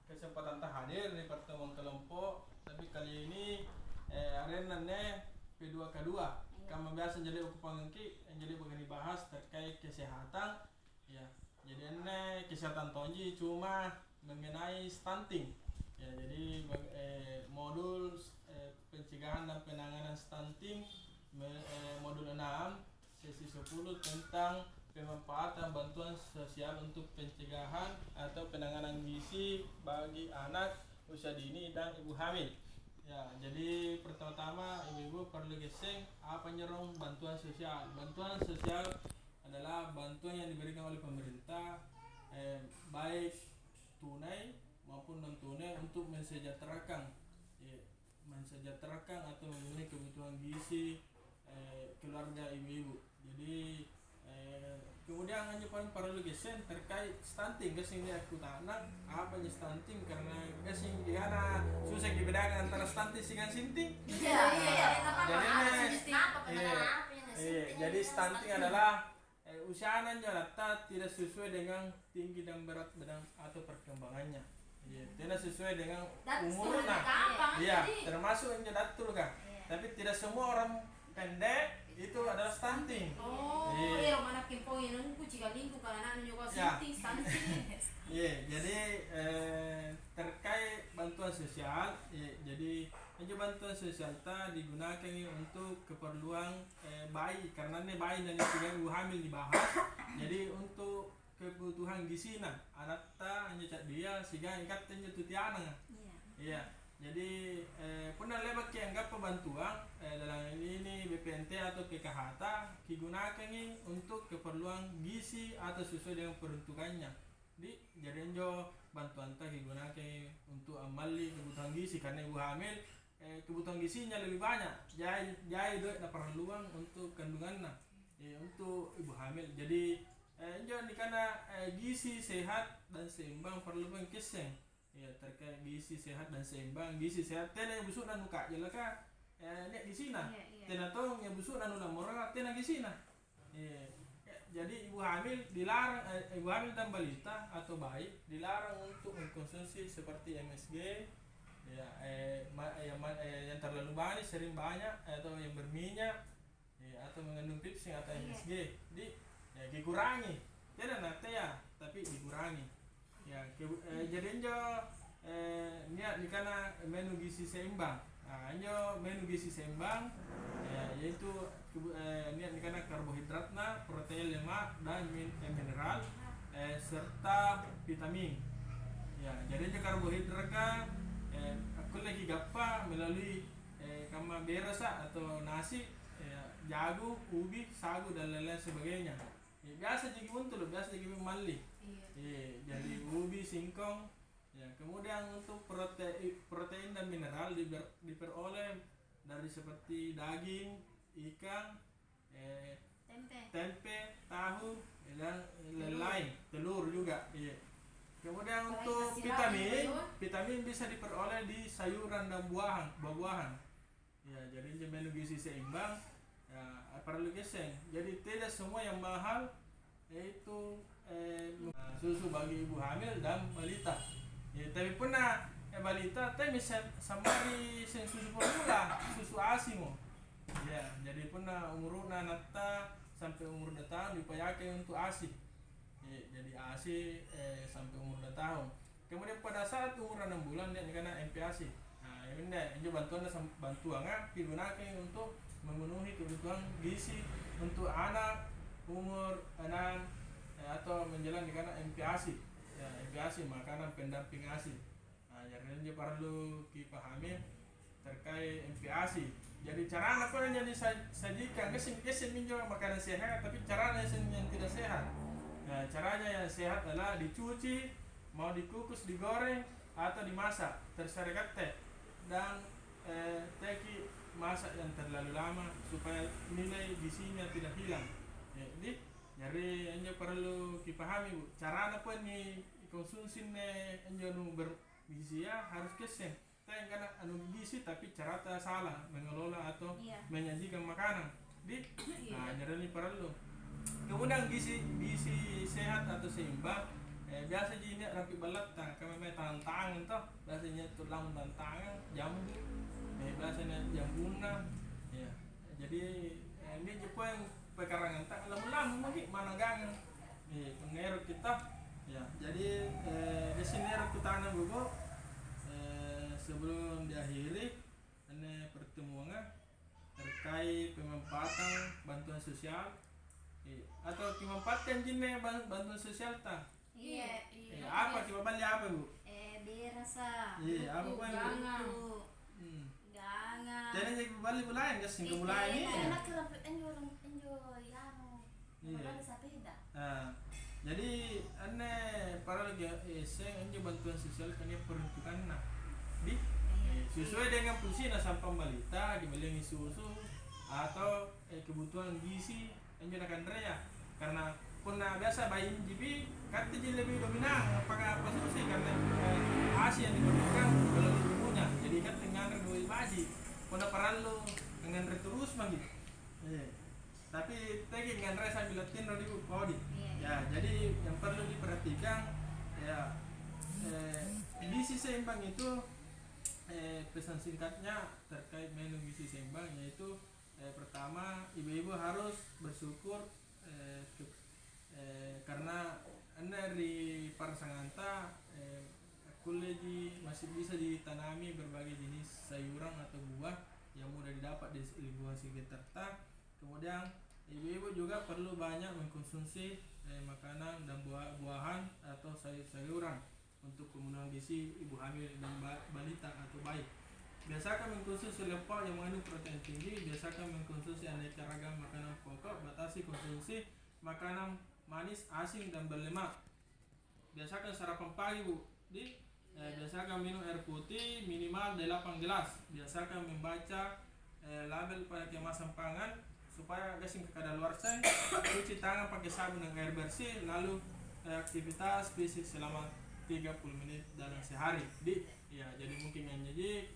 kesempatan tak hadir di pertemuan kelompok, tapi kali ini arenanya P2K2. Kami biasa jadi ukupangki jadi begini bahas terkait kesehatan. Ya, jadi ini kesehatan tonji cuma mengenai stunting. Ya, jadi modul pencegahan dan penanganan stunting modul 6 sesi 10 tentang pemanfaatan bantuan sosial untuk pencegahan atau penanganan gizi bagi anak usia dini dan ibu hamil. Ya, jadi pertama-tama ibu-ibu perlu geseng apa nyerong bantuan sosial. Bantuan sosial adalah bantuan yang diberikan oleh pemerintah baik tunai maupun non tunai untuk mensejahterakan atau memenuhi kebutuhan gizi keluarga ibu-ibu. Jadi kemudian hanya paling perlu gesen terkait stunting. Gesing dia aku anak apa nya stunting karena gesing dia ada susah dibedakan antara stunting dengan sinting. Jadi stunting adalah usia anak rata tidak sesuai dengan tinggi dan berat badan atau perkembangannya. Tidak sesuai dengan umurnya. Iya, termasuk yang datul kan. Tapi tidak semua orang pendek itu adalah stunting. Iya, mana kempoin nunggu jika lingkup karena anak juga stunting. Iya, jadi terkait bantuan sosial, jadi bantuan sosial tadi digunakan untuk keperluan bayi karena ini bayi dan ibu hamil dibahas. Jadi untuk kebutuhan gizi anak ta hanya cak dia sehingga ikatnya tutiana. Iya. Jadi pernah lewat anggap bantuan dalam ini BPNT atau PKHT digunakan ini untuk keperluan gizi atau sesuai dengan peruntukannya. Jadi bantuan tadi digunakan untuk amali kebutuhan gizi karena ibu hamil kebutuhan gizinya lebih banyak. Jadi itu perluan untuk kandungannya untuk ibu hamil. Jadi karena gizi sehat dan seimbang perlu pengkiseng. Ya, terkait gizi sehat dan seimbang. Gizi sehat tena yang busuk dan muka jelas kan nek di sini tena tong yang busuk dan ulang moral tena di sini. Jadi ibu hamil dilarang, ibu hamil dan balita atau bayi dilarang untuk mengkonsumsi seperti MSG yang terlalu banyak, sering banyak atau yang berminyak atau mengandung pepsin atau MSG. Dikurangi. Tidak nanti ya, tapi dikurangi. Ya, jadi niat di kana menu gizi seimbang. Menu gizi seimbang yaitu niat di kana karbohidratna, protein, lemak dan mineral serta vitamin. Ya, jadi karbohidrat aku lagi gapa melalui kama berasa atau nasi, jagung, ubi, sagu dan lain-lain sebagainya. Biasa jadi untuk biasa jadi mali. Jadi ubi, singkong. Ya, kemudian untuk protein dan mineral diperoleh dari seperti daging, ikan, tempe, tahu dan lain-lain, telur juga. Kemudian untuk vitamin bisa diperoleh di sayuran dan buah-buahan. Ya, jadi menu gizi seimbang. Ya, perlu geseng. Jadi tidak semua yang mahal yaitu susu bagi ibu hamil dan balita. Tapi pernah balita tapi samari susu formula, susu ASI mo. Ya, jadi pernah umur nata sampai umur 2 tahun dipayakan untuk ASI. Jadi ASI sampai umur 2 tahun. Kemudian pada saat umur 6 bulan dia kena MPASI. Nah, ini bantuan digunakan untuk memenuhi kebutuhan gizi untuk anak umur 6 atau menjalani karena MPASI. Ya, MPASI makanan pendamping ASI. Nah, jadi dia perlu dipahami terkait MPASI. Jadi cara apa yang disajikan kesing minjau makanan sehat tapi caranya yang tidak sehat. Nah, caranya yang sehat adalah dicuci, mau dikukus, digoreng atau dimasak, terserah teh dan teki masak yang terlalu lama supaya nilai gizinya tidak hilang. Jadi hanya perlu dipahami bu, cara apa nih konsumsi bergizi ya harus keseng. Tapi karena gizi tapi cara tak salah mengelola atau menyajikan makanan. Nah, jadi ini perlu. Kemudian gizi sehat atau seimbang biasa ji ini rapi balat kami main tangan toh biasanya tulang tangan jamu biasanya jambuna ya jadi ini juga yang pekarangan tak lama-lama lagi mana gangan pengeruk kita ya jadi di sini aku tanam buku sebelum diakhiri ini pertemuan terkait pemanfaatan bantuan sosial atau pemanfaatan jenis bantuan sosial tak Iya. apa coba balik apa bu Berasa. apa pun Gangan. jadi jadi balik bulain ke sini bulain ini enak kerap enjo yano iya sepeda jadi aneh para lagi saya anjir bantuan sosial kan dia peruntukan di sesuai dengan fungsi sampah balita dibeli susu atau kebutuhan gizi anjir akan ya karena pernah biasa bayi jibi kata jadi lebih dominan apakah apa sih karena asi yang diperlukan kalau ibunya jadi kan dengan dua baji pernah perlu dengan terus magi tapi tadi dengan rasa bilatin di body ya jadi yang perlu diperhatikan ya gizi seimbang itu pesan singkatnya terkait menu gizi seimbang yaitu pertama ibu-ibu harus bersyukur karena dari Parsanganta kuleji masih bisa ditanami berbagai jenis sayuran atau buah yang mudah didapat di lingkungan sekitar. Kemudian ibu-ibu juga perlu banyak mengkonsumsi makanan dan buah-buahan atau sayur-sayuran untuk pemenuhan gizi ibu hamil dan balita atau bayi. Biasakan mengkonsumsi lemak yang mengandung protein tinggi, biasakan mengkonsumsi aneka ragam makanan pokok, batasi konsumsi makanan manis, asin dan berlemak. Biasakan sarapan pagi bu, biasakan minum air putih minimal 8 gelas. Biasakan membaca label pada kemasan pangan supaya gasing ke kadaluarsa. Cuci tangan pakai sabun dan air bersih, lalu aktivitas fisik selama 30 menit dalam sehari. Ya, jadi mungkin yang jadi